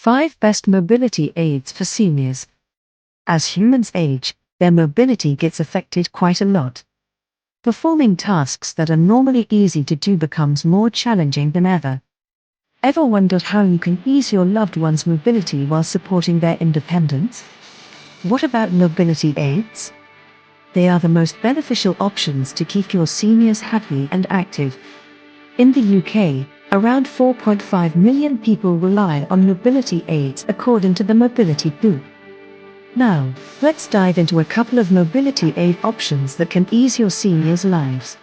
5 Best Mobility Aids for Seniors. As humans age, their mobility gets affected quite a lot. Performing tasks that are normally easy to do becomes more challenging than ever. Ever wondered how you can ease your loved one's mobility while supporting their independence? What about mobility aids? They are the most beneficial options to keep your seniors happy and active. In the UK, around 4.5 million people rely on mobility aids according to the Mobility Group. Now, let's dive into a couple of mobility aid options that can ease your seniors' lives.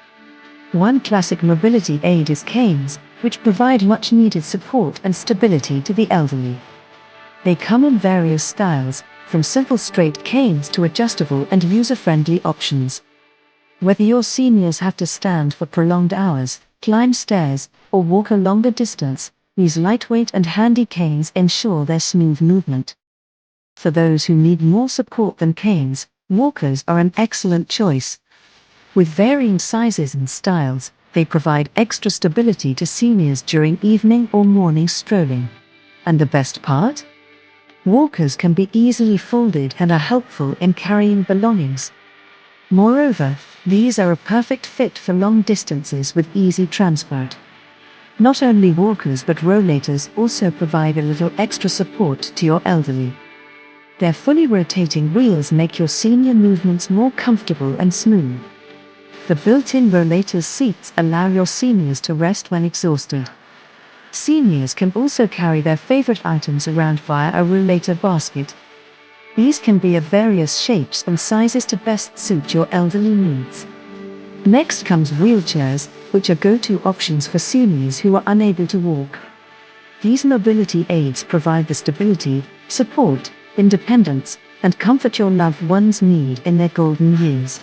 One classic mobility aid is canes, which provide much-needed support and stability to the elderly. They come in various styles, from simple straight canes to adjustable and user-friendly options. Whether your seniors have to stand for prolonged hours, climb stairs, or walk a longer distance, these lightweight and handy canes ensure their smooth movement. For those who need more support than canes, walkers are an excellent choice. With varying sizes and styles, they provide extra stability to seniors during evening or morning strolling. And the best part? Walkers can be easily folded and are helpful in carrying belongings. Moreover, these are a perfect fit for long distances with easy transport. Not only walkers but rollators also provide a little extra support to your elderly. Their fully rotating wheels make your senior movements more comfortable and smooth. The built-in Rollators seats allow your seniors to rest when exhausted. Seniors can also carry their favorite items around via a rollator basket. These can be of various shapes and sizes to best suit your elderly needs. Next comes wheelchairs, which are go-to options for seniors who are unable to walk. These mobility aids provide the stability, support, independence, and comfort your loved ones need in their golden years.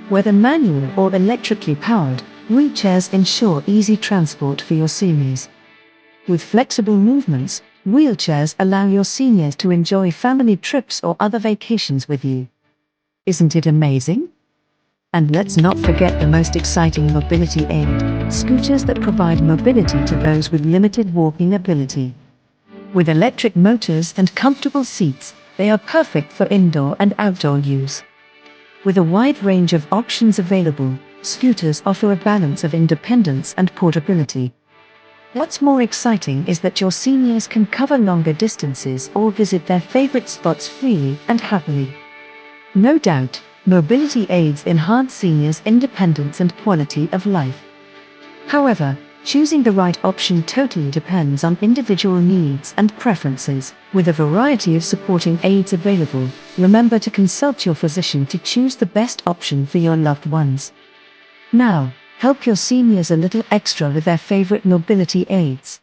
Whether manual or electrically powered, wheelchairs ensure easy transport for your seniors. With flexible movements, wheelchairs allow your seniors to enjoy family trips or other vacations with you. Isn't it amazing? And let's not forget the most exciting mobility aid, scooters that provide mobility to those with limited walking ability. With electric motors and comfortable seats, they are perfect for indoor and outdoor use. With a wide range of options available, scooters offer a balance of independence and portability. What's more exciting is that your seniors can cover longer distances or visit their favorite spots freely and happily. No doubt, mobility aids enhance seniors' independence and quality of life. However, choosing the right option totally depends on individual needs and preferences. With a variety of supporting aids available, remember to consult your physician to choose the best option for your loved ones. Now, help your seniors a little extra with their favorite mobility aids.